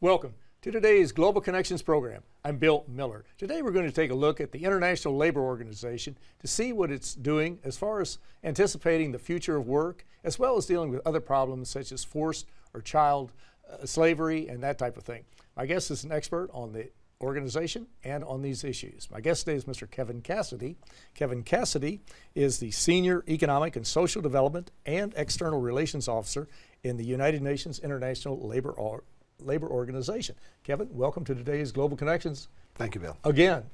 Welcome to today's Global Connections program. I'm Bill Miller. Today we're going to take a look at the International Labor Organization to see what it's doing as far as anticipating the future of work, as well as dealing with other problems such as forced or child slavery and that type of thing. My guest is an expert on the organization and on these issues. My guest today is Mr. Kevin Cassidy. Kevin Cassidy is the Senior Economic and Social Development and External Relations Officer in the United Nations International Labor Organization. Kevin, welcome to today's Global Connections. Thank you, Bill. Again,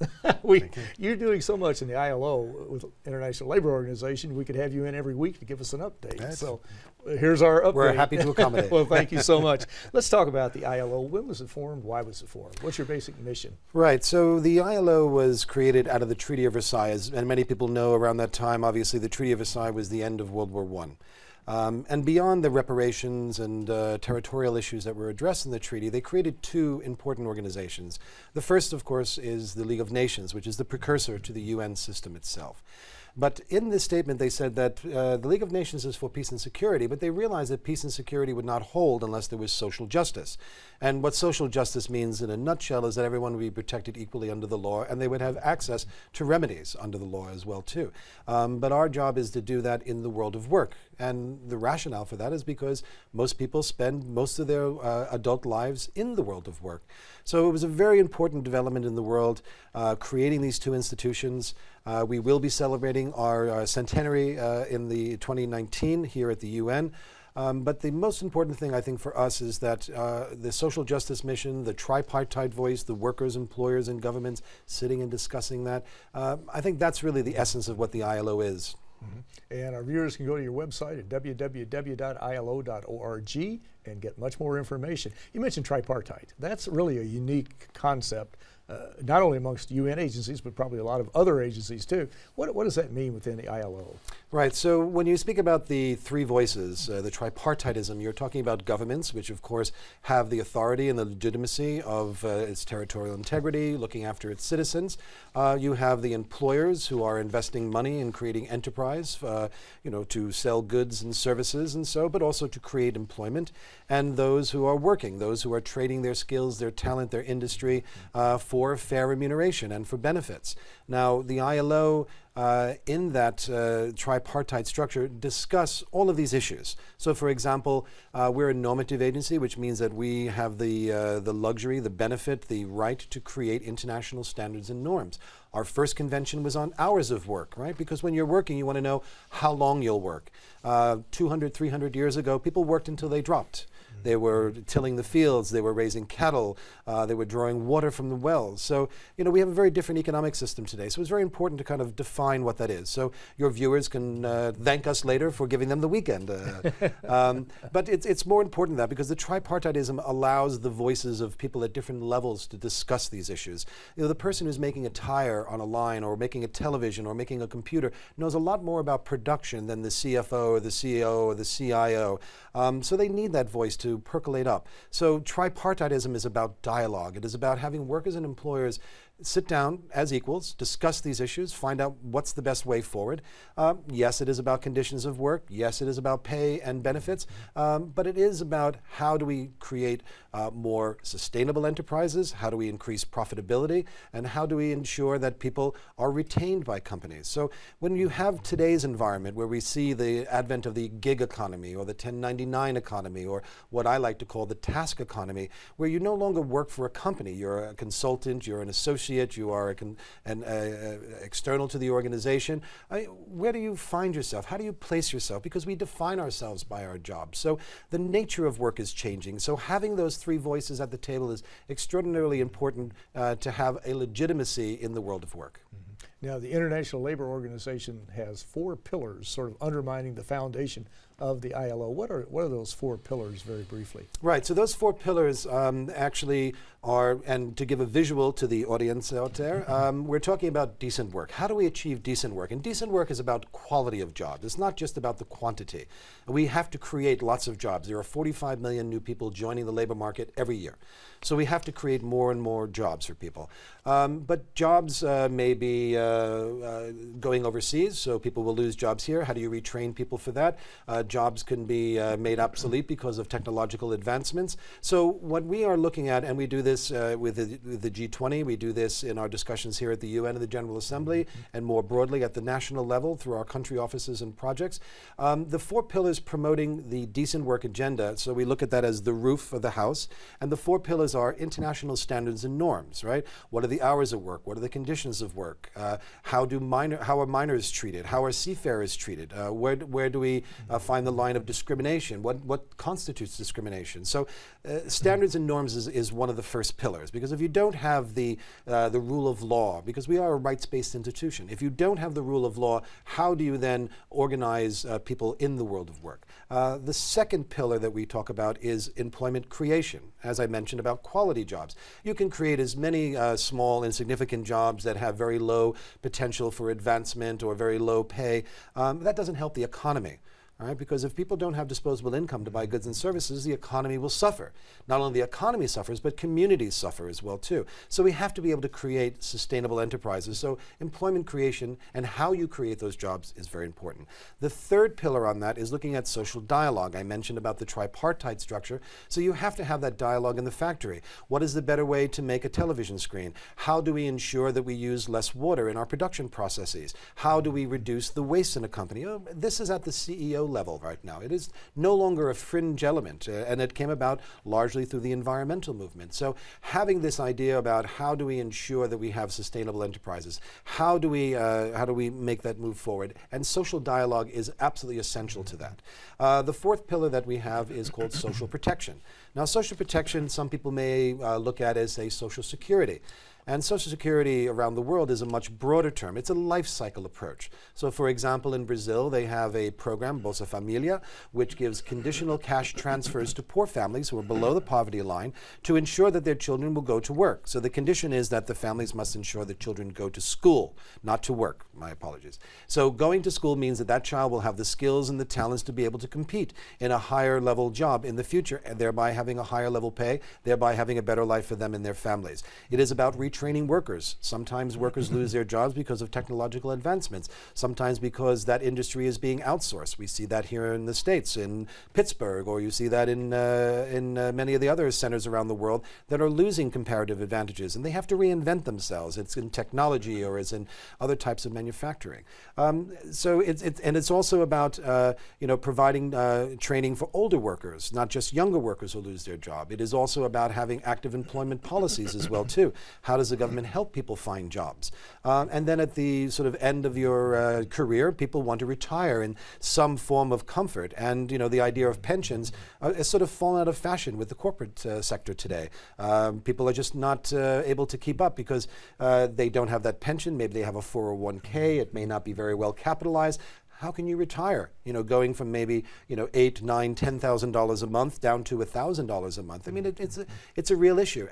you're doing so much in the ILO with International Labor Organization, we could have you in every week to give us an update. So here's our update. We're happy to accommodate. Well, thank you so much. Let's talk about the ILO. When was it formed? Why was it formed? What's your basic mission? Right, so the ILO was created out of the Treaty of Versailles, and many people know around that time, obviously, the Treaty of Versailles was the end of World War I. And beyond the reparations and territorial issues that were addressed in the treaty, they created two important organizations. The first, of course, is the League of Nations, which is the precursor to the UN system itself. But in this statement, they said that the League of Nations is for peace and security, but they realized that peace and security would not hold unless there was social justice. And what social justice means in a nutshell is that everyone would be protected equally under the law, and they would have access to remedies under the law as well, too. But our job is to do that in the world of work. And the rationale for that is because most people spend most of their adult lives in the world of work. So it was a very important development in the world, creating these two institutions. We will be celebrating our centenary in the 2019 here at the UN. But the most important thing, I think, for us is that the social justice mission, the tripartite voice, the workers, employers, and governments sitting and discussing that, I think that's really the essence of what the ILO is. And our viewers can go to your website at www.ilo.org and get much more information. You mentioned tripartite. That's really a unique concept, not only amongst UN agencies, but probably a lot of other agencies too. What does that mean within the ILO? Right, so when you speak about the three voices, the tripartitism, you're talking about governments, which of course have the authority and the legitimacy of its territorial integrity, looking after its citizens. You have the employers who are investing money in creating enterprise, to sell goods and services and so, but also to create employment. And those who are working, those who are trading their skills, their talent, their industry for fair remuneration and for benefits. Now, the ILO in that tripartite structure discuss all of these issues. So, for example, we're a normative agency, which means that we have the luxury, the benefit, the right to create international standards and norms. Our first convention was on hours of work, right? Because when you're working, you want to know how long you'll work. 200, 300 years ago, people worked until they dropped. They were tilling the fields, they were raising cattle, they were drawing water from the wells. So, we have a very different economic system today. So it's very important to kind of define what that is. So your viewers can thank us later for giving them the weekend. But it's more important than that, because the tripartitism allows the voices of people at different levels to discuss these issues. The person who's making a tire on a line or making a television or making a computer knows a lot more about production than the CFO or the CEO or the CIO. So they need that voice to percolate up. So tripartitism is about dialogue. It is about having workers and employers sit down as equals, discuss these issues, find out what's the best way forward. Yes, it is about conditions of work. Yes, it is about pay and benefits. But it is about how do we create more sustainable enterprises, how do we increase profitability, and how do we ensure that people are retained by companies. So when you have today's environment where we see the advent of the gig economy or the 1099 economy, or what I like to call the task economy, where you no longer work for a company, you're a consultant, you're an associate, you are external to the organization. Where do you find yourself? How do you place yourself? Because we define ourselves by our jobs. So the nature of work is changing. So having those three voices at the table is extraordinarily important to have a legitimacy in the world of work. Now, the International Labor Organization has 4 pillars sort of undermining the foundation of the ILO. What are those 4 pillars, very briefly? Right, so those 4 pillars actually are, and to give a visual to the audience out there, we're talking about decent work. How do we achieve decent work? And decent work is about quality of jobs. It's not just about the quantity. We have to create lots of jobs. There are 45 million new people joining the labor market every year. So we have to create more and more jobs for people. But jobs may be going overseas, so people will lose jobs here. How do you retrain people for that? jobs can be made obsolete because of technological advancements. So what we are looking at, and we do this with the G20, we do this in our discussions here at the UN and the General Assembly, and more broadly at the national level through our country offices and projects. The 4 pillars promoting the decent work agenda, so we look at that as the roof of the house, and the 4 pillars are international standards and norms, right? What are the hours of work? What are the conditions of work? How are minors treated? How are seafarers treated? Where do we find the line of discrimination? What constitutes discrimination? So standards and norms is one of the first pillars, because if you don't have the rule of law, because we are a rights-based institution, if you don't have the rule of law, how do you then organize people in the world of work? The second pillar that we talk about is employment creation. As I mentioned about quality jobs. You can create as many small, insignificant jobs that have very low potential for advancement or very low pay. That doesn't help the economy. All right, because if people don't have disposable income to buy goods and services, the economy will suffer. Not only the economy suffers, but communities suffer as well too. So we have to be able to create sustainable enterprises. So employment creation and how you create those jobs is very important. The third pillar on that is looking at social dialogue. I mentioned about the tripartite structure. So you have to have that dialogue in the factory. What is the better way to make a television screen? How do we ensure that we use less water in our production processes? How do we reduce the waste in a company? This is at the CEO level right now. It is no longer a fringe element, and it came about largely through the environmental movement. So having this idea about how do we ensure that we have sustainable enterprises, how do we make that move forward, and social dialogue is absolutely essential to that. The fourth pillar that we have is called social protection. Now, social protection, some people may look at as, say, social security. And Social Security around the world is a much broader term. It's a life cycle approach. So for example, in Brazil, they have a program, Bolsa Familia, which gives conditional cash transfers to poor families who are below the poverty line to ensure that their children will go to work. So the condition is that the families must ensure that children go to school, not to work. My apologies. So going to school means that that child will have the skills and the talents to be able to compete in a higher level job in the future, and thereby having a higher level pay, thereby having a better life for them and their families. It is about retraining workers. Sometimes workers lose their jobs because of technological advancements, sometimes because that industry is being outsourced. We see that here in the States, in Pittsburgh, or you see that in many of the other centers around the world that are losing comparative advantages, and they have to reinvent themselves. It's in technology or it's in other types of manufacturing. So it's also about providing training for older workers, not just younger workers who lose their job. It is also about having active employment policies as well too. How does the government help people find jobs? And then at the sort of end of your career, people want to retire in some form of comfort. And the idea of pensions has sort of fallen out of fashion with the corporate sector today. People are just not able to keep up because they don't have that pension. Maybe they have a 401k. It may not be very well capitalized. How can you retire? Going from maybe $8,000, $9,000, $10,000 a month down to $1,000 a month. I mean, it's a real issue.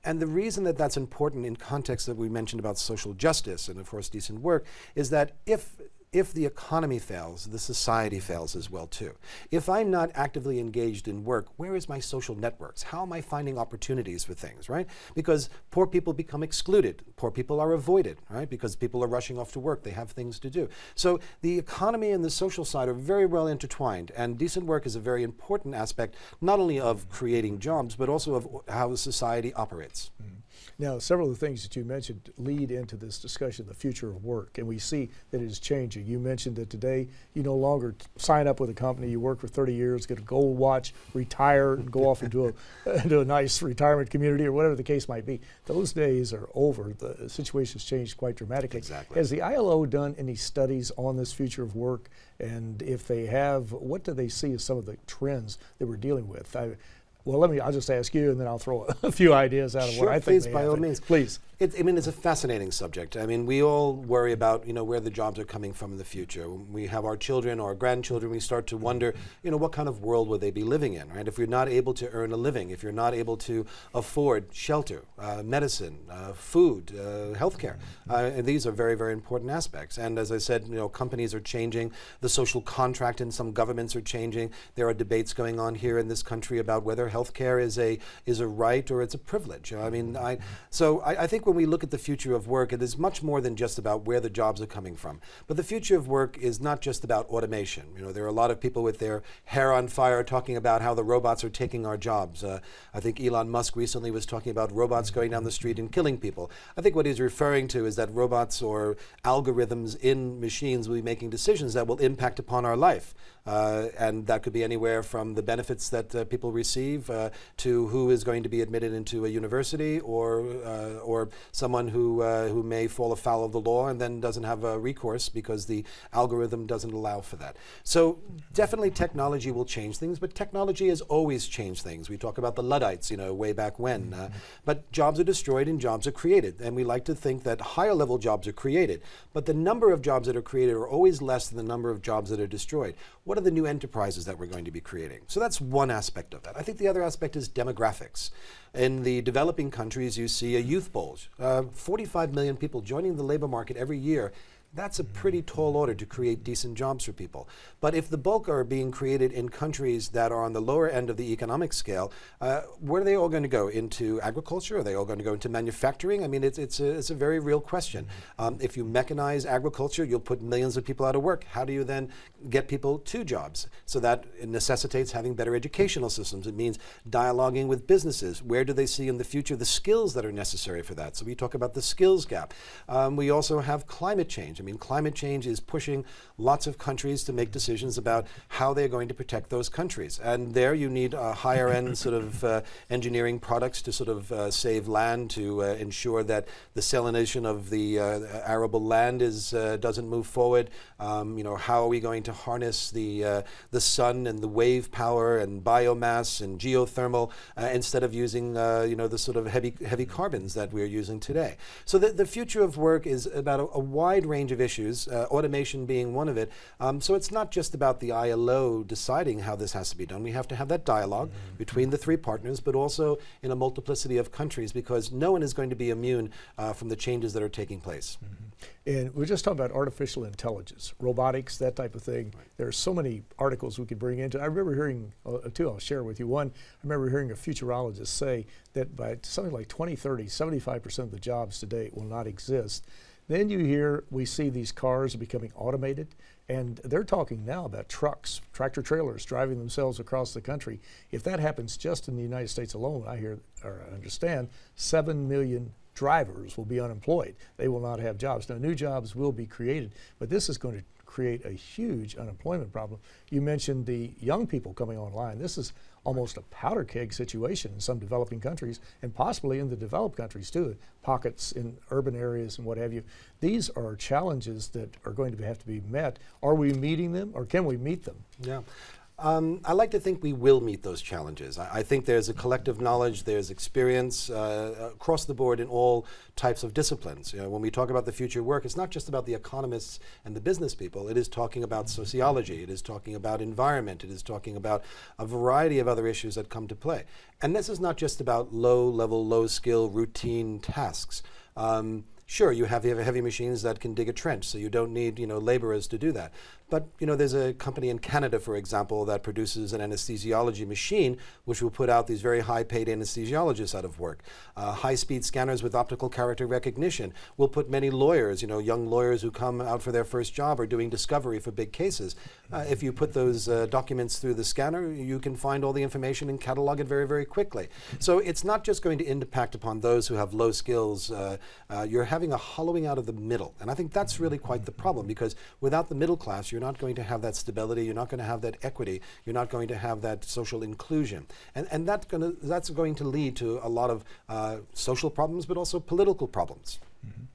And the reason that that's important in context that we mentioned about social justice and, of course, decent work is that if the economy fails, the society fails as well, too. If I'm not actively engaged in work, where is my social networks? How am I finding opportunities for things, right? Because poor people become excluded. Poor people are avoided, right? Because people are rushing off to work. They have things to do. So the economy and the social side are very well intertwined, and decent work is a very important aspect, not only of creating jobs, but also of how the society operates. Mm-hmm. Now, several of the things that you mentioned lead into this discussion, the future of work, and we see that it is changing. You mentioned that today you no longer sign up with a company, you work for 30 years, get a gold watch, retire, and go off into a nice retirement community or whatever the case might be. Those days are over. The situation's changed quite dramatically. Exactly. Has the ILO done any studies on this future of work? And if they have, what do they see as some of the trends that we're dealing with? Well, I'll just ask you, and then I'll throw a few ideas out of what I think. Please, by all means. Please. It's a fascinating subject. I mean, we all worry about, where the jobs are coming from in the future. When we have our children or our grandchildren, we start to wonder, what kind of world would they be living in, right? If you're not able to earn a living, if you're not able to afford shelter, medicine, food, healthcare, and these are very, very important aspects. And as I said, companies are changing. The social contract in some governments are changing. There are debates going on here in this country about whether healthcare is a right or it's a privilege. I mean, I think when we look at the future of work, it is much more than just about where the jobs are coming from. But the future of work is not just about automation. You know, there are a lot of people with their hair on fire talking about how the robots are taking our jobs. I think Elon Musk recently was talking about robots going down the street and killing people. I think what he's referring to is that robots or algorithms in machines will be making decisions that will impact upon our life. And that could be anywhere from the benefits that people receive to who is going to be admitted into a university, or someone who may fall afoul of the law and then doesn't have a recourse because the algorithm doesn't allow for that. So definitely technology will change things, but technology has always changed things. We talk about the Luddites, you know, way back when. But jobs are destroyed and jobs are created. And we like to think that higher level jobs are created. But the number of jobs that are created are always less than the number of jobs that are destroyed. What are the new enterprises that we're going to be creating? So that's one aspect of that. I think the other aspect is demographics. In the developing countries, you see a youth bulge. 45 million people joining the labor market every year. That's a pretty tall order to create decent jobs for people. But if the bulk are being created in countries that are on the lower end of the economic scale, where are they all going to go? Into agriculture? Are they all going to go into manufacturing? I mean, it's a very real question. If you mechanize agriculture, you'll put millions of people out of work. How do you then get people to jobs? So that it necessitates having better educational systems. It means dialoguing with businesses. Where do they see in the future the skills that are necessary for that? So we talk about the skills gap. We also have climate change. I mean, climate change is pushing lots of countries to make decisions about how they're going to protect those countries. And there you need higher end sort of engineering products to sort of save land, to ensure that the salination of the arable land doesn't move forward. You know, how are we going to harness the sun and the wave power and biomass and geothermal instead of using you know, the sort of heavy carbons that we're using today? So the future of work is about a wide range of issues, automation being one of it. So it's not just about the ILO deciding how this has to be done. We have to have that dialogue between the three partners, but also in a multiplicity of countries, because no one is going to be immune from the changes that are taking place. And we're just talking about artificial intelligence, robotics, that type of thing. Right. There are so many articles we could bring into. I remember hearing two, I'll share with you. One, I remember hearing a futurologist say that by something like 2030, 75% of the jobs today will not exist. Then we see these cars becoming automated, and they're talking now about trucks, tractor trailers driving themselves across the country. If that happens just in the United States alone, I hear or understand 7 million drivers will be unemployed. They will not have jobs. Now, new jobs will be created, but this is going to create a huge unemployment problem. You mentioned the young people coming online. This is almost a powder keg situation in some developing countries, and possibly in the developed countries too, pockets in urban areas and what have you. These are challenges that are going to have to be met. Are we meeting them, or can we meet them? Yeah. I like to think we will meet those challenges. I think there's a collective knowledge, there's experience across the board in all types of disciplines. You know, when we talk about the future of work, it's not just about the economists and the business people. It is talking about sociology. It is talking about environment. It is talking about a variety of other issues that come to play. And this is not just about low-level, low-skill, routine tasks. Sure, you have heavy machines that can dig a trench, so you don't need, you know, laborers to do that. But, you know, there's a company in Canada, for example, that produces an anesthesiology machine, which will put out these very high-paid anesthesiologists out of work. High-speed scanners with optical character recognition will put many lawyers, you know, young lawyers who come out for their first job or doing discovery for big cases. If you put those documents through the scanner, you can find all the information and catalog it very, very quickly. So it's not just going to impact upon those who have low skills. You're having a hollowing out of the middle. And I think that's really quite the problem, because without the middle class, you're not going to have that stability, you're not going to have that equity, you're not going to have that social inclusion. And that's going to lead to a lot of social problems, but also political problems. Mm-hmm.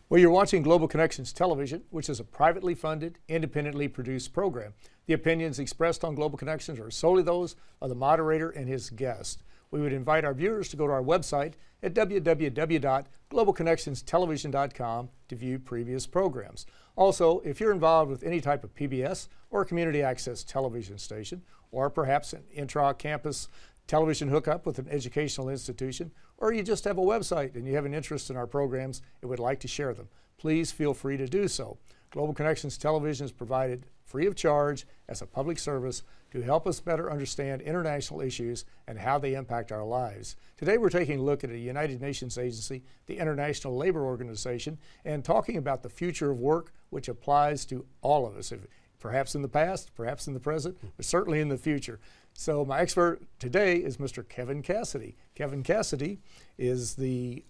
Well, you're watching Global Connections Television, which is a privately funded, independently produced program. The opinions expressed on Global Connections are solely those of the moderator and his guest. We would invite our viewers to go to our website at www.globalconnectionstelevision.com to view previous programs. Also, if you're involved with any type of PBS or community access television station, or perhaps an intra-campus television hookup with an educational institution, or you just have a website and you have an interest in our programs and would like to share them, please feel free to do so. Global Connections Television is provided free of charge as a public service to help us better understand international issues and how they impact our lives. Today we're taking a look at a United Nations agency, the International Labor Organization, and talking about the future of work, which applies to all of us, perhaps in the past, perhaps in the present, but certainly in the future. So my expert today is Mr. Kevin Cassidy. Kevin Cassidy is the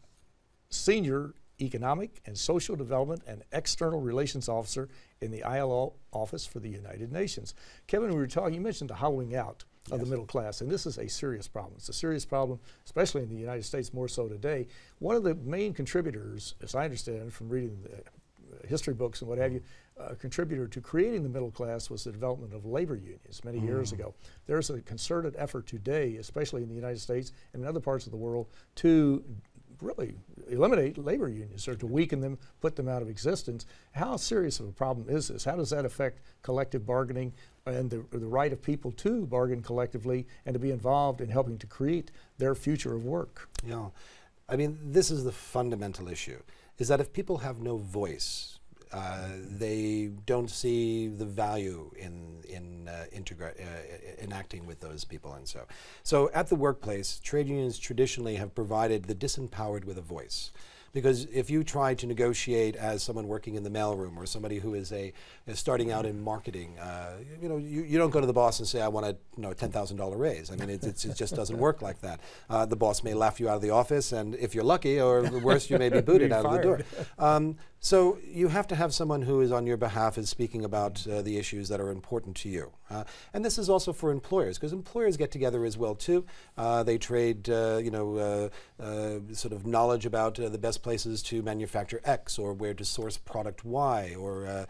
Senior Economic and Social Development and External Relations Officer in the ILO Office for the United Nations. Kevin, we were talking, you mentioned the hollowing out of the middle class, and this is a serious problem. It's a serious problem, especially in the United States, more so today. One of the main contributors, as I understand from reading the history books and what have you, a contributor to creating the middle class was the development of labor unions many years ago. There's a concerted effort today, especially in the United States and in other parts of the world, to really eliminate labor unions or to weaken them, put them out of existence. How serious of a problem is this? How does that affect collective bargaining and the right of people to bargain collectively and to be involved in helping to create their future of work? Yeah, I mean, this is the fundamental issue, is that if people have no voice, they don't see the value in acting with those people, and so at the workplace, trade unions traditionally have provided the disempowered with a voice. Because if you try to negotiate as someone working in the mailroom or somebody who is starting out in marketing, you don't go to the boss and say, I want a $10,000 raise. I mean, it just doesn't work like that. The boss may laugh you out of the office, and if you're lucky, or worse, you may be booted out of the door. So you have to have someone who is on your behalf is speaking about the issues that are important to you. And this is also for employers, because employers get together as well too. They trade, sort of knowledge about the best places to manufacture X, or where to source product Y, or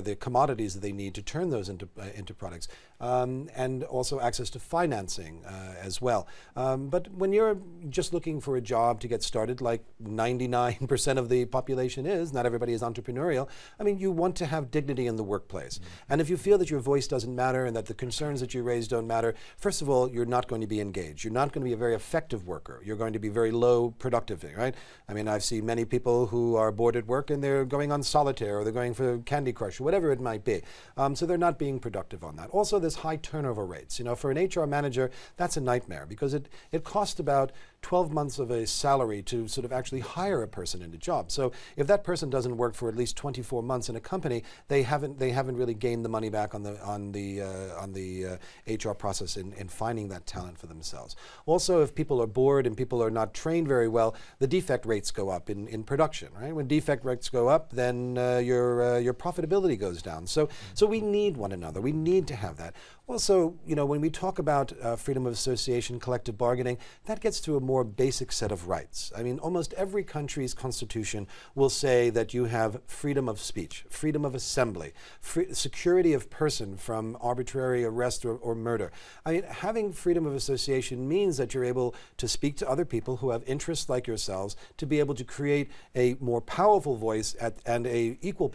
the commodities that they need to turn those into products, and also access to financing as well. But when you're just looking for a job to get started, like 99% of the population is, not everybody is entrepreneurial, I mean, you want to have dignity in the workplace. And if you feel that your voice doesn't matter and that the concerns that you raise don't matter, first of all, you're not going to be engaged. You're not going to be a very effective worker. You're going to be very low productive, right? I mean, I've seen many people who are bored at work and they're going on solitaire, or they're going for Candy Crush, or whatever it might be. So they're not being productive on that. Also, there's high turnover rates. For an HR manager, that's a nightmare, because it costs about 12 months of a salary to sort of actually hire a person into a job. So if that person doesn't work for at least 24 months in a company, they haven't really gained the money back on the HR process in finding that talent for themselves. Also, if people are bored and people are not trained very well, the defect rates go up in production, right? When defect rates go up, then your profitability goes down. So we need one another. We need to have that. Also, when we talk about freedom of association, collective bargaining, that gets to a more basic set of rights. I mean, almost every country's constitution will say that you have freedom of speech, freedom of assembly, security of person from arbitrary arrest or murder. I mean, having freedom of association means that you're able to speak to other people who have interests like yourselves, to be able to create a more powerful voice and a equal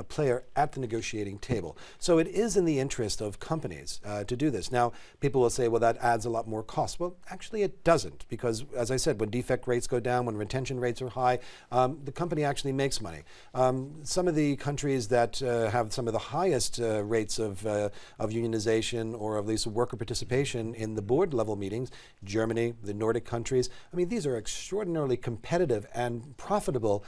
player at the negotiating table. So it is in the interest of companies to do this. Now, people will say, well, that adds a lot more cost. Well, actually it doesn't, because as I said, when defect rates go down, when retention rates are high, the company actually makes money. Some of the countries that have some of the highest rates of unionization, or at least worker participation in the board level meetings, Germany, the Nordic countries, I mean, these are extraordinarily competitive and profitable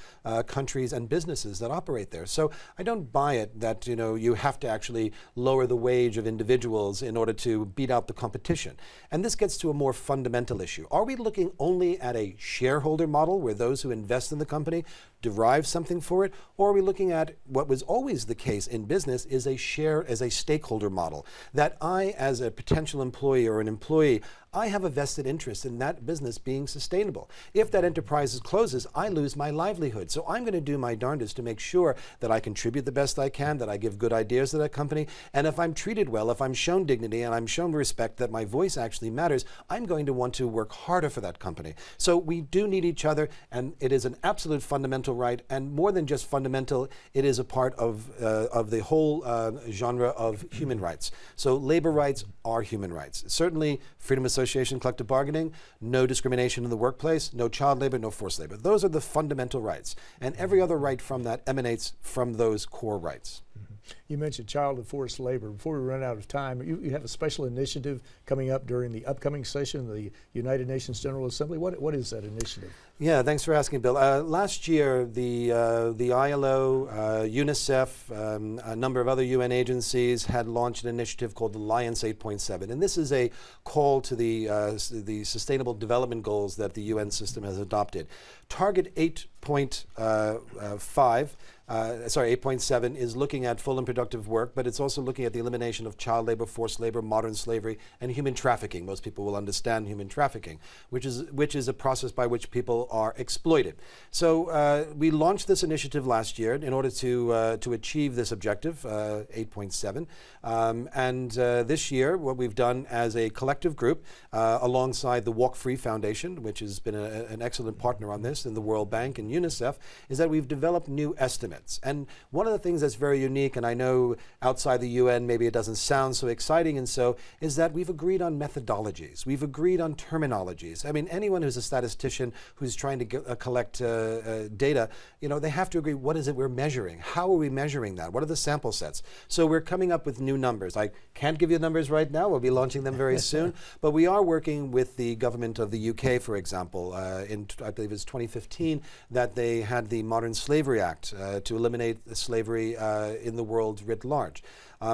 countries and businesses that operate there. So I don't buy it that you have to actually lower the wage of individuals in order to beat out the competition. And this gets to a more fundamental issue. Are we looking only at a shareholder model, where those who invest in the company derive something for it, or are we looking at what was always the case in business, is a stakeholder model, that I, as a potential employee or an employee, I have a vested interest in that business being sustainable. If that enterprise closes, I lose my livelihood. So I'm going to do my darndest to make sure that I contribute the best I can, that I give good ideas to that company, and if I'm treated well, if I'm shown dignity and I'm shown respect, that my voice actually matters, I'm going to want to work harder for that company. So we do need each other, and it is an absolute fundamental fundamental right, and more than just fundamental, it is a part of the whole genre of human rights. So labor rights are human rights. Certainly freedom of association, collective bargaining, no discrimination in the workplace, no child labor, no forced labor. Those are the fundamental rights. And every other right from that emanates from those core rights. You mentioned child and forced labor. Before we run out of time, you have a special initiative coming up during the upcoming session of the United Nations General Assembly. What is that initiative? Yeah, thanks for asking, Bill. Last year, the ILO, UNICEF, a number of other UN agencies had launched an initiative called Alliance 8.7, and this is a call to the Sustainable Development Goals that the UN system has adopted. Target 8.7 is looking at full and productive work, but it's also looking at the elimination of child labor, forced labor, modern slavery, and human trafficking. Most people will understand human trafficking, which is a process by which people are exploited. So we launched this initiative last year in order to achieve this objective, 8.7. And this year, what we've done as a collective group, alongside the Walk Free Foundation, which has been an excellent partner on this, and the World Bank and UNICEF, is that we've developed new estimates. And one of the things that's very unique, and I know outside the UN maybe it doesn't sound so exciting and so, is that we've agreed on methodologies. We've agreed on terminologies. I mean, anyone who's a statistician who's trying to collect data, they have to agree, what is it we're measuring? How are we measuring that? What are the sample sets? So we're coming up with new numbers. I can't give you numbers right now. We'll be launching them very soon. But we are working with the government of the UK, for example, in I believe it's 2015, that they had the Modern Slavery Act to eliminate slavery in the world writ large.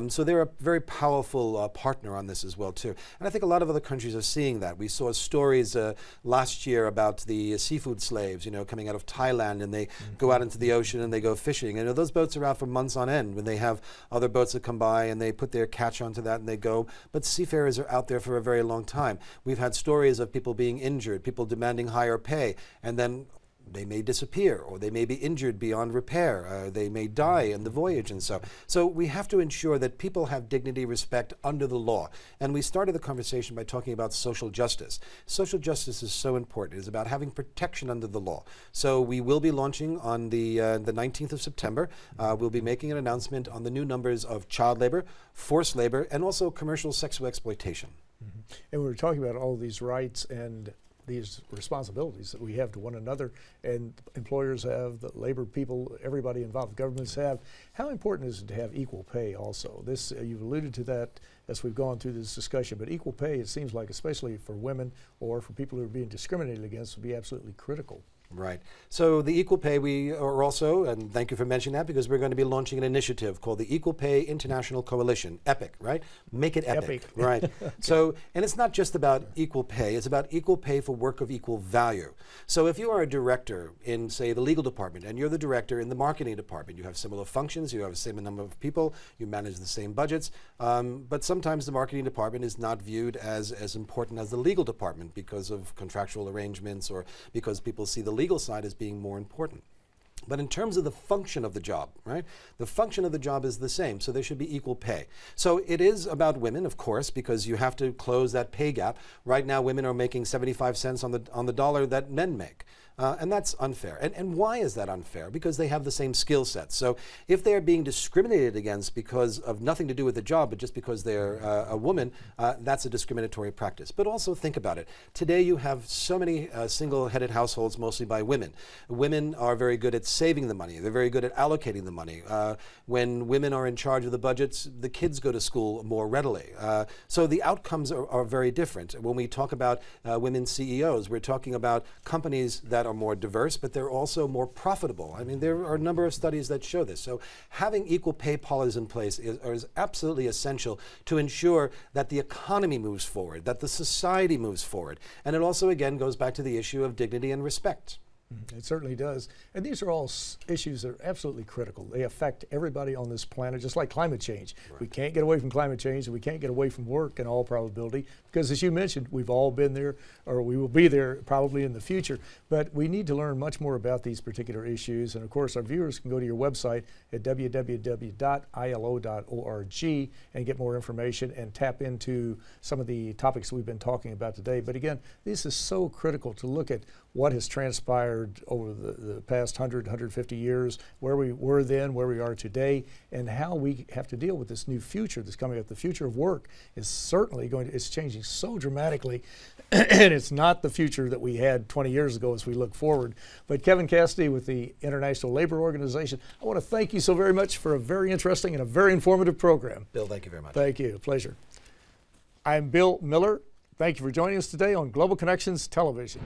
So they're a very powerful partner on this as well, too. And I think a lot of other countries are seeing that. We saw stories last year about the seafood slaves, coming out of Thailand, and they go out into the ocean and they go fishing. And those boats are out for months on end when they have other boats that come by and they put their catch onto that and they go. But seafarers are out there for a very long time. We've had stories of people being injured, people demanding higher pay, and then they may disappear, or they may be injured beyond repair. They may die in the voyage and so. So we have to ensure that people have dignity, respect under the law. And we started the conversation by talking about social justice. Social justice is so important. It's about having protection under the law. So we will be launching on the 19th of September. We'll be making an announcement on the new numbers of child labor, forced labor, and also commercial sexual exploitation. And we were talking about all these rights and these responsibilities that we have to one another, and employers have, the labor people, everybody involved, governments have. How important is it to have equal pay also? This, you've alluded to that as we've gone through this discussion, but equal pay, it seems like, especially for women or for people who are being discriminated against, would be absolutely critical. Right. So the equal pay, we are also, and thank you for mentioning that, because we're going to be launching an initiative called the Equal Pay International Coalition, EPIC, right? Make it epic. Right. Okay. So, and it's not just about equal pay, it's about equal pay for work of equal value. So if you are a director in, say, the legal department, and you're the director in the marketing department, you have similar functions, you have the same number of people, you manage the same budgets, but sometimes the marketing department is not viewed as important as the legal department because of contractual arrangements or because people see the legal side as being more important. But in terms of the function of the job, right? The function of the job is the same, so there should be equal pay. So it is about women, of course, because you have to close that pay gap. Right now, women are making 75 cents on the dollar that men make. And that's unfair. And why is that unfair? Because they have the same skill sets. So if they're being discriminated against because of nothing to do with the job, but just because they're a woman, that's a discriminatory practice. But also think about it. Today you have so many single-headed households, mostly by women. Women are very good at saving the money. They're very good at allocating the money. When women are in charge of the budgets, the kids go to school more readily. So the outcomes are very different. When we talk about women CEOs, we're talking about companies that are more diverse, but they're also more profitable. I mean, there are a number of studies that show this. So having equal pay policies in place is absolutely essential to ensure that the economy moves forward, that the society moves forward. And it also, again, goes back to the issue of dignity and respect. It certainly does. And these are all issues that are absolutely critical. They affect everybody on this planet, just like climate change. Right. We can't get away from climate change, and we can't get away from work in all probability, because as you mentioned, we've all been there, or we will be there probably in the future. But we need to learn much more about these particular issues. And of course, our viewers can go to your website at www.ilo.org and get more information and tap into some of the topics we've been talking about today. But again, this is so critical to look at what has transpired over the past 100, 150 years, where we were then, where we are today, and how we have to deal with this new future that's coming up. The future of work is certainly it's changing so dramatically, and it's not the future that we had 20 years ago as we look forward. But Kevin Cassidy with the International Labor Organization, I want to thank you so very much for a very interesting and a very informative program. Bill, thank you very much. Thank you. A pleasure. I'm Bill Miller. Thank you for joining us today on Global Connections Television.